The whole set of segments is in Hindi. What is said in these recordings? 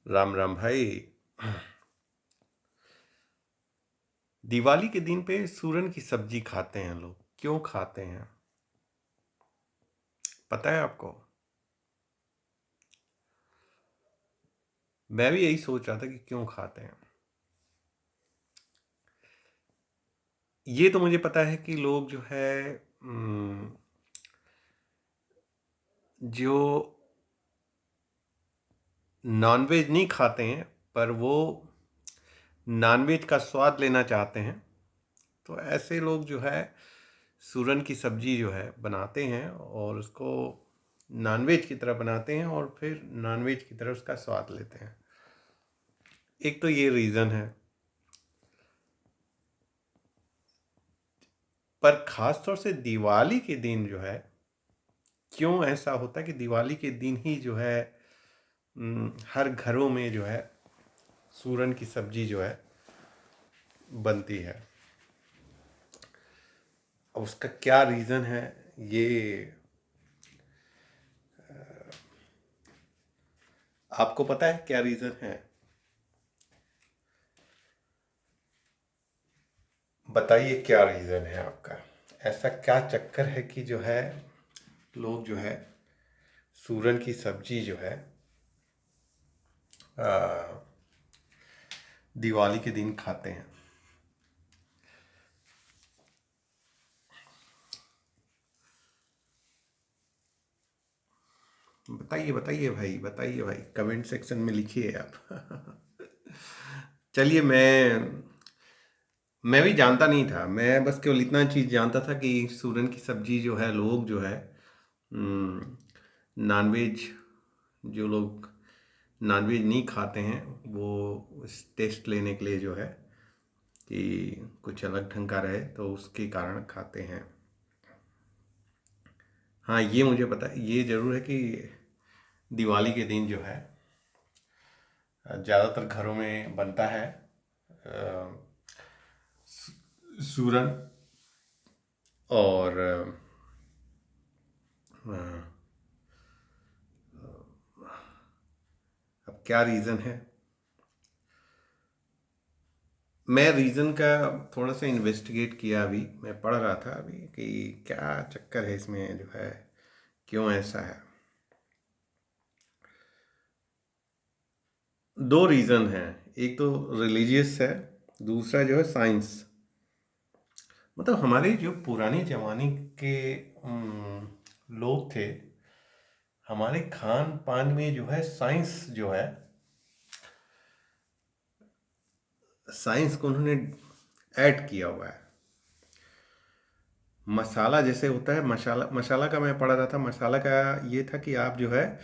राम राम भाई। दिवाली के दिन पे सूरन की सब्जी खाते हैं लोग। क्यों खाते हैं पता है आपको? मैं भी यही सोच रहा था कि क्यों खाते हैं। ये तो मुझे पता है कि लोग जो है जो नॉनवेज नहीं खाते हैं, पर वो नॉनवेज का स्वाद लेना चाहते हैं, तो ऐसे लोग जो है सूरन की सब्जी जो है बनाते हैं और उसको नॉनवेज की तरह बनाते हैं और फिर नॉनवेज की तरह उसका स्वाद लेते हैं। एक तो ये रीज़न है। पर ख़ास तौर से दिवाली के दिन जो है, क्यों ऐसा होता है कि दिवाली के दिन ही जो है हर घरों में जो है सूरन की सब्जी जो है बनती है। अब उसका क्या रीज़न है, ये आपको पता है क्या रीज़न है? बताइए क्या रीज़न है आपका। ऐसा क्या चक्कर है कि जो है लोग जो है सूरन की सब्जी जो है आ, दिवाली के दिन खाते हैं। बताइए बताइए भाई, बताइए भाई, कमेंट सेक्शन में लिखिए आप। चलिए, मैं भी जानता नहीं था। मैं बस केवल इतना चीज़ जानता था कि सूरन की सब्जी जो है लोग जो है नॉनवेज, जो लोग नॉनवेज नहीं खाते हैं वो इस टेस्ट लेने के लिए जो है कि कुछ अलग ढंग का रहे तो उसके कारण खाते हैं। हाँ, ये मुझे पता है, ये ज़रूर है कि दिवाली के दिन जो है ज़्यादातर घरों में बनता है सूरन। और अ, अब क्या रीज़न है, मैं रीज़न का थोड़ा सा इन्वेस्टिगेट किया। अभी मैं पढ़ रहा था अभी कि क्या चक्कर है इसमें जो है, क्यों ऐसा है। दो रीज़न है। एक तो रिलीजियस है, दूसरा जो है साइंस। मतलब हमारे जो पुराने ज़माने के लोग थे, हमारे खान पान में जो है साइंस जो है, साइंस को उन्होंने ऐड किया हुआ है। मसाला जैसे होता है, मसाला मसाला का मैं पढ़ रहा था। मसाला का ये था कि आप जो है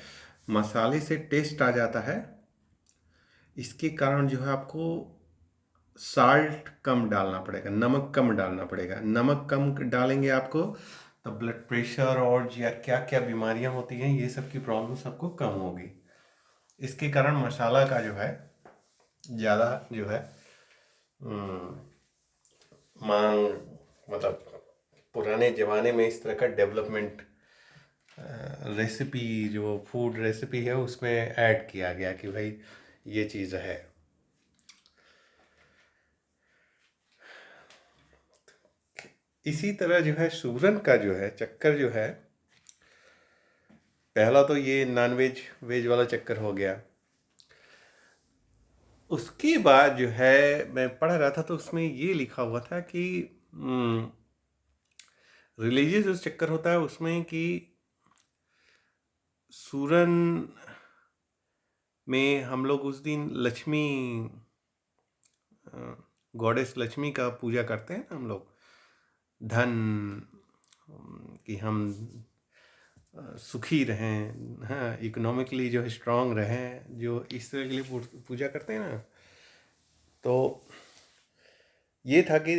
मसाले से टेस्ट आ जाता है, इसके कारण जो है आपको साल्ट कम डालना पड़ेगा, नमक कम डालना पड़ेगा। नमक कम डालेंगे आपको तो ब्लड प्रेशर और या क्या क्या बीमारियां होती हैं, ये सब की प्रॉब्लम सबको कम होगी। इसके कारण मसाला का जो है ज़्यादा जो है हम्म, मांग, मतलब पुराने ज़माने में इस तरह का डेवलपमेंट रेसिपी, जो फूड रेसिपी है उसमें ऐड किया गया कि भाई ये चीज़ है। इसी तरह जो है सूरन का जो है चक्कर जो है, पहला तो ये नॉन वेज वेज वाला चक्कर हो गया। उसके बाद जो है मैं पढ़ रहा था तो उसमें ये लिखा हुआ था कि रिलीजियस जो चक्कर होता है उसमें कि सूरन में हम लोग उस दिन लक्ष्मी, गॉडेस लक्ष्मी का पूजा करते हैं ना हम लोग। धन, कि हम सुखी रहें, हाँ, इकोनॉमिकली जो है स्ट्रांग रहें, जो इस तरह के लिए पूजा करते हैं ना। तो ये था कि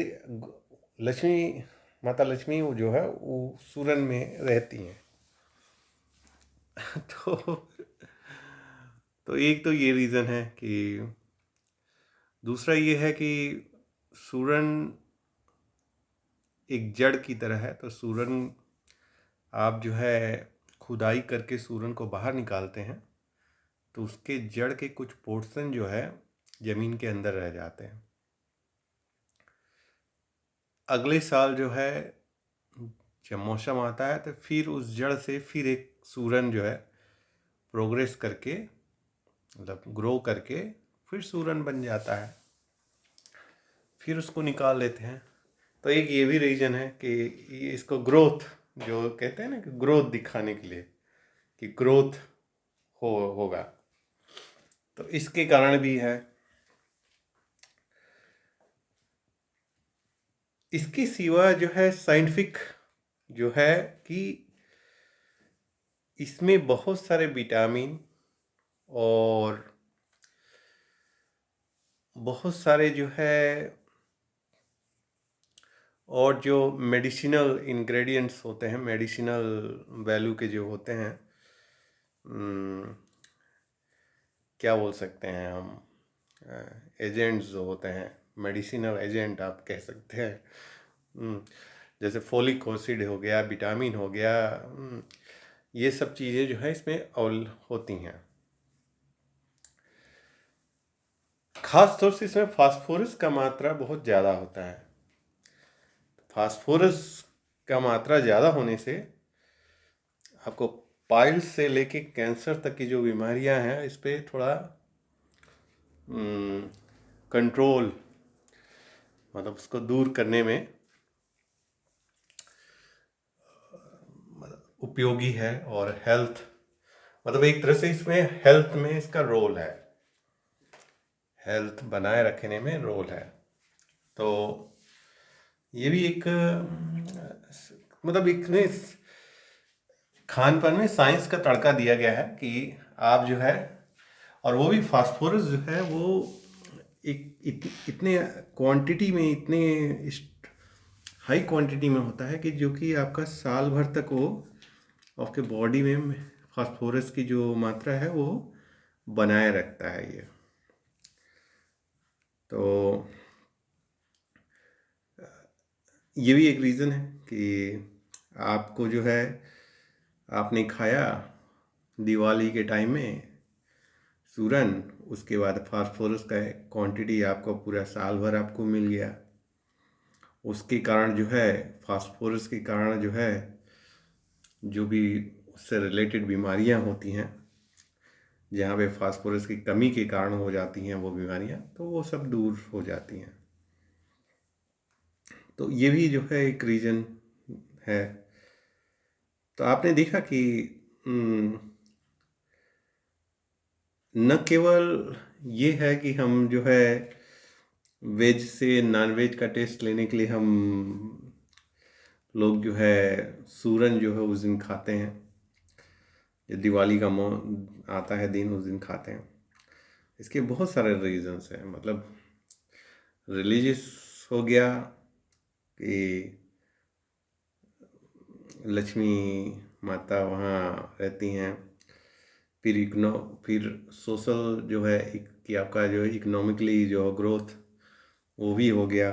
लक्ष्मी, माता लक्ष्मी वो जो है वो सूरन में रहती हैं। तो एक तो ये रीज़न है कि दूसरा ये है कि सूरन एक जड़ की तरह है। तो सूरन आप जो है खुदाई करके सूरन को बाहर निकालते हैं तो उसके जड़ के कुछ पोर्शन जो है ज़मीन के अंदर रह जाते हैं। अगले साल जो है जब मौसम आता है तो फिर उस जड़ से फिर एक सूरन जो है प्रोग्रेस करके, मतलब ग्रो करके फिर सूरन बन जाता है, फिर उसको निकाल लेते हैं। तो एक ये भी रीज़न है कि इसको ग्रोथ जो कहते हैं ना, कि ग्रोथ दिखाने के लिए कि ग्रोथ होगा, तो इसके कारण भी है। इसके सिवा जो है साइंटिफिक जो है कि इसमें बहुत सारे विटामिन और बहुत सारे जो है और जो मेडिसिनल इंग्रेडिएंट्स होते हैं, मेडिसिनल वैल्यू के जो होते हैं, क्या बोल सकते हैं हम, एजेंट्स जो होते हैं, मेडिसिनल एजेंट आप कह सकते हैं। जैसे फोलिक एसिड हो गया, विटामिन हो गया, ये सब चीज़ें जो है इसमें ऑल होती हैं। खास तौर से इसमें फास्फोरस का मात्रा बहुत ज़्यादा होता है। फास्फोरस का मात्रा ज़्यादा होने से आपको पाइल्स से लेके कैंसर तक की जो बीमारियां हैं इस पर थोड़ा कंट्रोल, मतलब उसको दूर करने में उपयोगी है। और हेल्थ, मतलब एक तरह से इसमें हेल्थ में इसका रोल है, हेल्थ बनाए रखने में रोल है। तो ये भी एक मतलब एक खान पान में साइंस का तड़का दिया गया है कि आप जो है, और वो भी फास्फोरस जो है वो इतने क्वांटिटी में, इतने हाई क्वांटिटी में होता है कि जो कि आपका साल भर तक वो आपके बॉडी में फास्फोरस की जो मात्रा है वो बनाए रखता है ये। तो ये भी एक रीज़न है कि आपको जो है, आपने खाया दिवाली के टाइम में सूरन, उसके बाद फास्फोरस का क्वांटिटी आपको पूरा साल भर आपको मिल गया। उसके कारण जो है, फास्फोरस के कारण जो है, जो भी उससे रिलेटेड बीमारियां होती हैं, जहाँ पे फास्फोरस की कमी के कारण हो जाती हैं वो बीमारियां, तो वो सब दूर हो जाती हैं। तो ये भी जो है एक रीज़न है। तो आपने देखा कि न केवल ये है कि हम जो है वेज से नॉन वेज का टेस्ट लेने के लिए हम लोग जो है सूरन जो है उस दिन खाते हैं, जो दिवाली का आता है दिन, उस दिन खाते हैं। इसके बहुत सारे रीजंस हैं। मतलब रिलीजियस हो गया कि लक्ष्मी माता वहाँ रहती हैं, फिर सोशल जो है कि आपका जो इकोनॉमिकली जो ग्रोथ वो भी हो गया,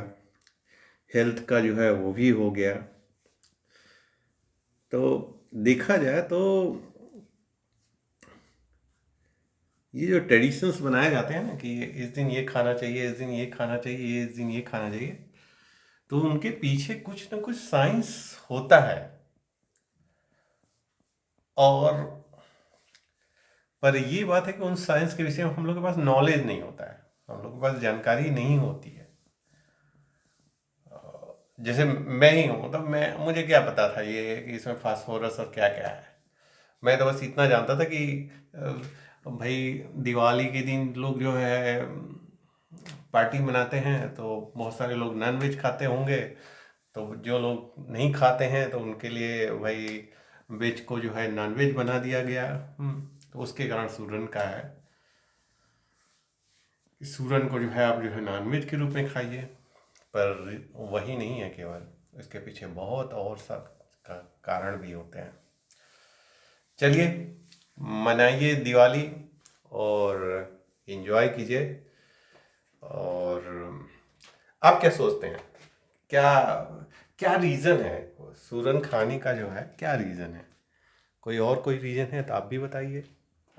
हेल्थ का जो है वो भी हो गया। तो देखा जाए तो ये जो ट्रेडिशंस बनाए जाते हैं ना कि इस दिन ये खाना चाहिए, इस दिन ये खाना चाहिए, इस दिन ये खाना चाहिए, तो उनके पीछे कुछ ना कुछ साइंस होता है। और पर ये बात है कि उन साइंस के विषय में हम लोग के पास नॉलेज नहीं होता है, हम लोग के पास जानकारी नहीं होती है। जैसे मैं ही हूँ, मतलब मुझे क्या पता था ये कि इसमें फास्फोरस और क्या क्या है। मैं तो बस इतना जानता था कि भाई दिवाली के दिन लोग जो है पार्टी मनाते हैं, तो बहुत सारे लोग नॉन वेज खाते होंगे, तो जो लोग नहीं खाते हैं तो उनके लिए भाई वेज को जो है नॉन वेज बना दिया गया। तो उसके कारण सूरन का है, सूरन को जो है आप जो है नॉन वेज के रूप में खाइए। पर वही नहीं है केवल, इसके पीछे बहुत और सब का कारण भी होते हैं। चलिए, मनाइए दिवाली और एंजॉय कीजिए। और आप क्या सोचते हैं, क्या क्या रीज़न है सूरन खाने का, जो है क्या रीज़न है? कोई रीज़न है तो आप भी बताइए।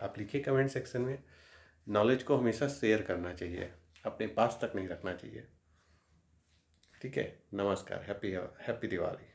आप लिखिए कमेंट सेक्शन में। नॉलेज को हमेशा शेयर करना चाहिए, अपने पास तक नहीं रखना चाहिए। ठीक है, नमस्कार, हैप्पी दिवाली।